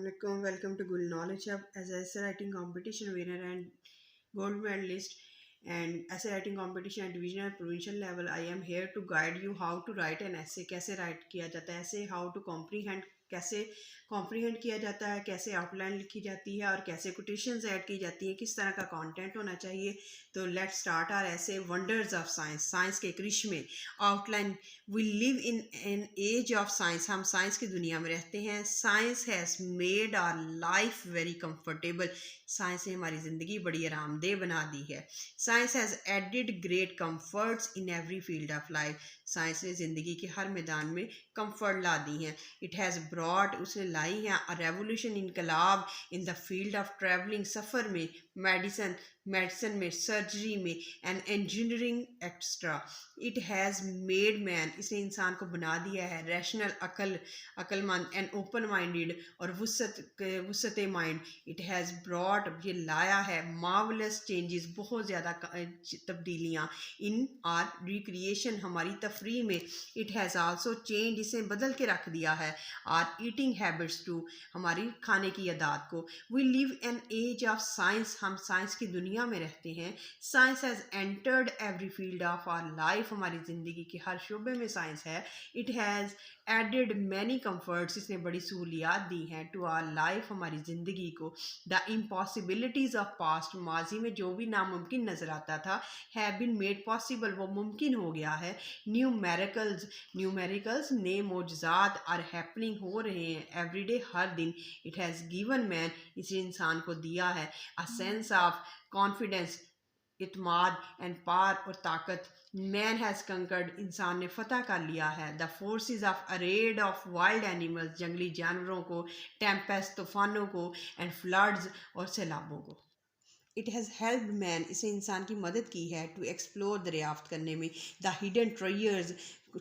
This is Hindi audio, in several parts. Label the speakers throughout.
Speaker 1: Assalamualaikum. Welcome to Good Knowledge Hub as a essay writing competition winner and gold medalist and essay writing competition at divisional provincial level. I am here to guide you how to write an essay. कैसे write किया जाता है essay, how to comprehend, कैसे comprehend किया जाता है, कैसे outline लिखी जाती है और कैसे quotations ऐड की जाती है, किस तरह का content होना चाहिए. तो let's start our essay. Wonders of science. Science के करिश्मे. Outline. We live in an age of science. हम साइंस की दुनिया में रहते हैं. Science has made our life very comfortable. Science ने हमारी ज़िंदगी बड़ी आरामदेह बना दी है. Science has added great comforts in every field of life. Science ने ज़िंदगी के हर मैदान में कम्फर्ट ला दी हैं. इट हैज़ ब्रॉड, उसने लाई है अ रेवोल्यूशन, इनकलाब in the field of travelling, सफ़र में, मेडिसिन में, सर्जरी में and engineering extra. It has made man, इसने इंसान को बना दिया है रैशनल, अक्लमंद एंड ओपन माइंडेड और वसत माइंड. इट हैज़ ब्रॉड, ये लाया है मार्वलस चेंजेस, बहुत ज़्यादा तब्दीलियाँ इन आर रिक्रिएशन, हमारी तफरी में. इट हैज़ आल्सो चेंज, इसे बदल के रख दिया है आर ईटिंग हैबिट्स टू, हमारी खाने की आदत को. We live an age of science, हम साइंस की दुनिया में रहते हैं. Science has entered every field of our life, हमारी ज़िंदगी के हर शोबे में साइंस है. It has added many comforts, इसने बड़ी सहूलियात दी हैं टू आवर लाइफ, हमारी ज़िंदगी को. द इम्पॉसिबिलिटीज़ ऑफ पास्ट, माजी में जो भी नामुमकिन नज़र आता था, हैव बीन मेड पॉसिबल, वो मुमकिन हो गया है. न्यूमेरिकल्स नए मौजज़ात आर हैपनिंग, हो रहे हैं एवरीडे, हर दिन. इट हैज़ गिवन मैन, इसे इंसान को दिया है अ सेंस ऑफ कॉन्फिडेंस, इतमाद एंड पावर और ताकत. मैन हैज़ कंकर्ड, इंसान ने फतह कर लिया है the forces of arid of wild animals, जंगली जानवरों को, टेम्पेस्ट, तूफानों को, एंड फ्लड्स और सैलाबों को. इट हैज़ हेल्प मैन, इसे इंसान की मदद की है टू एक्सप्लोर, दरियाफ्त करने में, द हिडन ट्रेजर्स,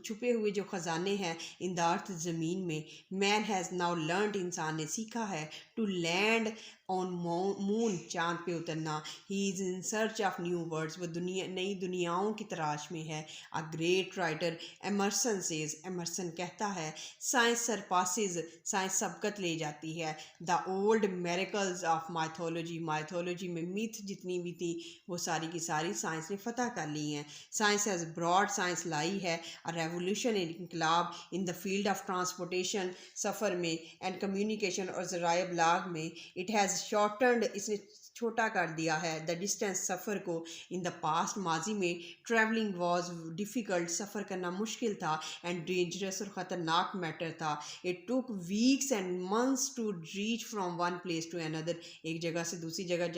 Speaker 1: छुपे हुए जो ख़जाने हैं इन द अर्थ, ज़मीन में. मैन हैज़ नाउ लर्नड, इंसान ने सीखा है टू लैंड ऑन मून, चाँद पे उतरना. He is in search of new words, वो नई दुनियाओं की तलाश में है. A great writer Emerson says, Emerson कहता है, साइंस सरपासेस, साइंस सबकत ले जाती है the old miracles of mythology, mythology में मिथ जितनी भी थी वो सारी की सारी साइंस ने फतह कर ली हैं. साइंस हैज़ ब्रॉड, साइंस लाई है अ रेवोल्यूशन, इनकलाब in the field of transportation, सफ़र में, एंड कम्युनिकेशन और ज़राए इब्लाग में. इट हैज़ शॉर्टनड, इसने छोटा कर दिया है द डिस्टेंस, सफ़र को. इन द पास्ट, माजी में, ट्रैवलिंग वॉज डिफ़िकल्ट, सफ़र करना मुश्किल था, एंड डेंजरस और ख़तरनाक मैटर था. It took weeks and months to reach from one place to another, एक जगह से दूसरी जगह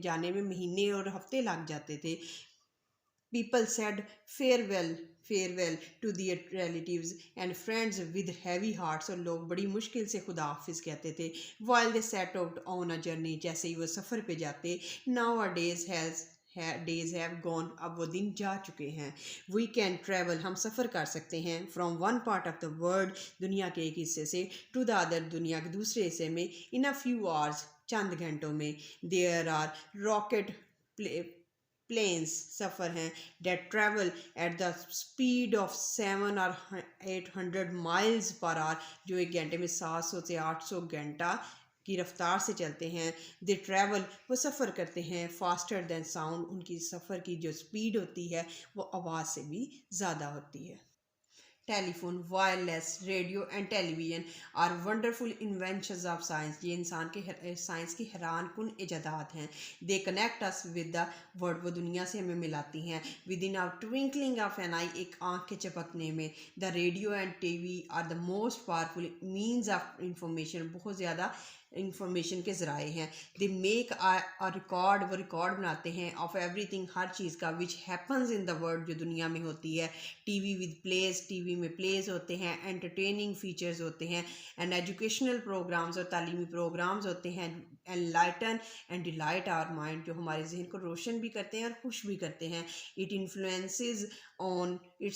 Speaker 1: जाने में महीने और हफ्ते लग जाते थे. People said farewell to their relatives and friends with heavy hearts, और लोग बड़ी मुश्किल से खुदा हाफिज़ कहते थे. While they set out on a journey, जैसे ही वो सफ़र पे जाते. Nowadays days have gone, अब वो दिन जा चुके हैं. We can travel, हम सफ़र कर सकते हैं from one part of the world, दुनिया के एक हिस्से से, to the other, दुनिया के दूसरे हिस्से में, in a few hours, चंद घंटों में. There are rocket प्लेन्स, सफ़र हैं, that travel at the speed of 7 और 800 माइल्स पर आवर, जो एक घंटे में 700 से 800 घंटा की रफ्तार से चलते हैं. दे ट्रैवल, वो सफ़र करते हैं फास्टर दैन साउंड, उनकी सफ़र की जो स्पीड होती है वो आवाज़ से भी ज़्यादा होती है. Telephone, wireless, radio and television are wonderful inventions of science, ये इंसान के साइंस की हैरान कुन ईजादात हैं. They connect us with the world, वो दुनिया से हमें मिलाती हैं. Within our twinkling of an eye, एक आँख के चपकने में. The radio and TV are the most powerful means of information, बहुत ज़्यादा इंफॉर्मेशन के ज़राए हैं. दे मेक अ रिकॉर्ड, वो रिकॉर्ड बनाते हैं ऑफ एवरीथिंग, हर चीज़ का, which happens in the world, जो दुनिया में होती है. टीवी विद प्लेस, टीवी में प्लेस होते हैं, एंटरटेनिंग फीचर्स होते हैं, एंड एजुकेशनल प्रोग्राम्स और तालीमी प्रोग्राम्स होते हैं. Enlighten and delight our mind, जो हमारे जहन को रोशन भी करते हैं और खुश भी करते हैं. इट्स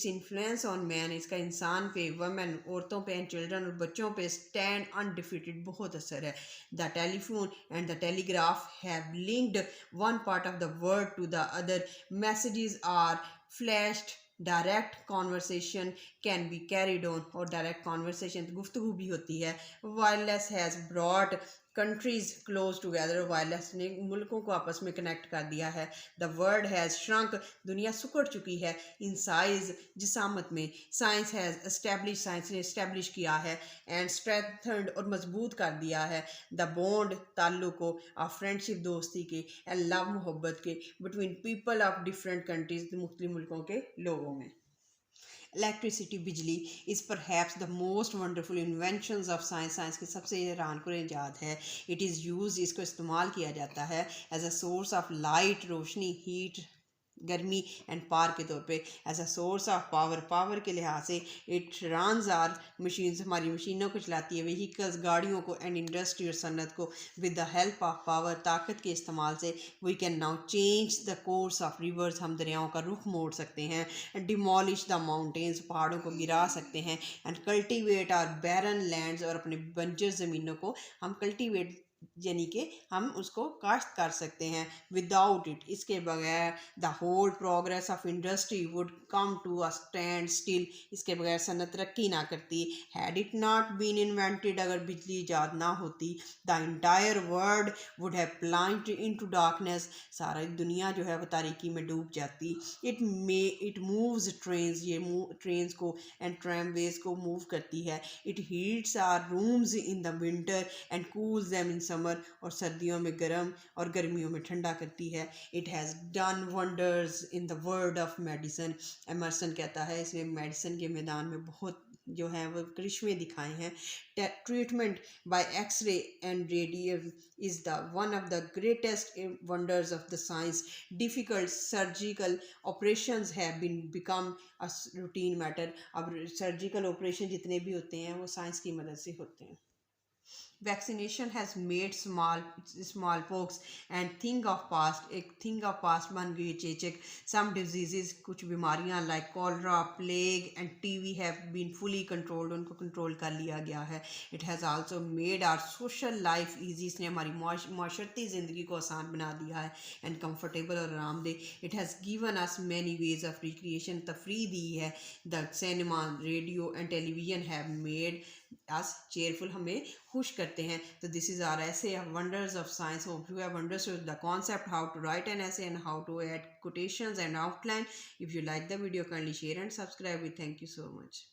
Speaker 1: इन्फ्लुएंस ऑन मैन, इसका इंसान पे, वमेन, औरतों पे, एंड चिल्ड्रन और बच्चों पे, स्टैंड अनडिफिटेड, बहुत असर है. The telephone and the telegraph have linked one part of the world to the other. Messages are flashed direct conversation can be carried on, और डायरेक्ट कॉन्वर्सेशन गुफ्तगू भी होती है। Wireless has brought countries close together, wireless ने मुल्कों को आपस में कनेक्ट कर दिया है। द वर्ल्ड हैज़ श्रंक, दुनिया सुकड़ चुकी है। इन साइज, जिसामत में। साइंस हैज़ एस्टेब्लिश, साइंस ने इस्टेब्लिश किया है। एंड स्ट्रेंथन्ड, और मजबूत कर दिया है। द बॉन्ड, ताल्लुक को, ऑफ फ्रेंडशिप, दोस्ती के, एंड लव, मोहब्बत के, between people of different countries, मुख्तलिफ मुल्कों के लोगों में। इलेक्ट्रिसिटी, बिजली, is perhaps the most wonderful inventions of science, science की सबसे हैरान कुन ईजाद है। इट इज़ यूज, इसको इस्तेमाल किया जाता है as a source of light, रोशनी, हीट, गर्मी, एंड पावर के तौर पे, as a source of power, power के लिहाज से। इट रनस आर मशीन्स, हमारी मशीनों को चलाती है, व्हीकल्स, गाड़ियों को, एंड इंडस्ट्री और सनत को। With the help of power, ताकत के इस्तेमाल से, we can now change the course of rivers, हम दरियाओं का रुख मोड़ सकते हैं। डिमोलिश द माउंटेन्स, पहाड़ों को गिरा सकते हैं। And cultivate our barren lands, और अपने बंजर ज़मीनों को हम कल्टिवेट, यानी कि हम उसको काश्त कर सकते हैं। विदाउट इट, इसके बगैर, the whole progress of industry would come to a standstill, इसके बगैर सनत तरक्की ना करती। Had it not been invented, अगर बिजली ईजाद ना होती, the entire world would have plunged into darkness, सारी दुनिया जो है वो तारीकी में डूब जाती। इट मूव्स ट्रेन्स, ये ट्रेन्स को एंड ट्रैमवेज को मूव करती है। It heats our rooms in the winter and cools them in summer, और सर्दियों में गर्म और गर्मियों में ठंडा करती है। It has done wonders in the world of medicine, Emerson कहता है इसने मेडिसिन के मैदान में बहुत जो है वो करिश्मे दिखाए हैं। Treatment by x ray and radium is the one of the greatest wonders of the science. Difficult surgical operations have been become a routine matter, अब सर्जिकल ऑपरेशन जितने भी होते हैं वो साइंस की मदद से होते हैं। Vaccination has made small pox and thing of past, एक थिंग ऑफ पास्ट बन गई चेचक। सम डिजीज़, कुछ बीमारियां like cholera, plague and TV have been fully controlled, उनको कंट्रोल कर लिया गया है। It has also made our social life easy, इसने हमारी माशरती ज़िंदगी को आसान बना दिया है एंड कम्फर्टेबल और आरामदेह। It has given us many ways of recreation, तफरी दी है। The cinema, radio and television have made us cheerful, हमें खुश करते हैं। तो दिस इज आवर ऐसे wonders of science. Hope you have understood the concept, how to write an essay and how to add quotations and outline. If you like the video, kindly share and subscribe. We thank you so much.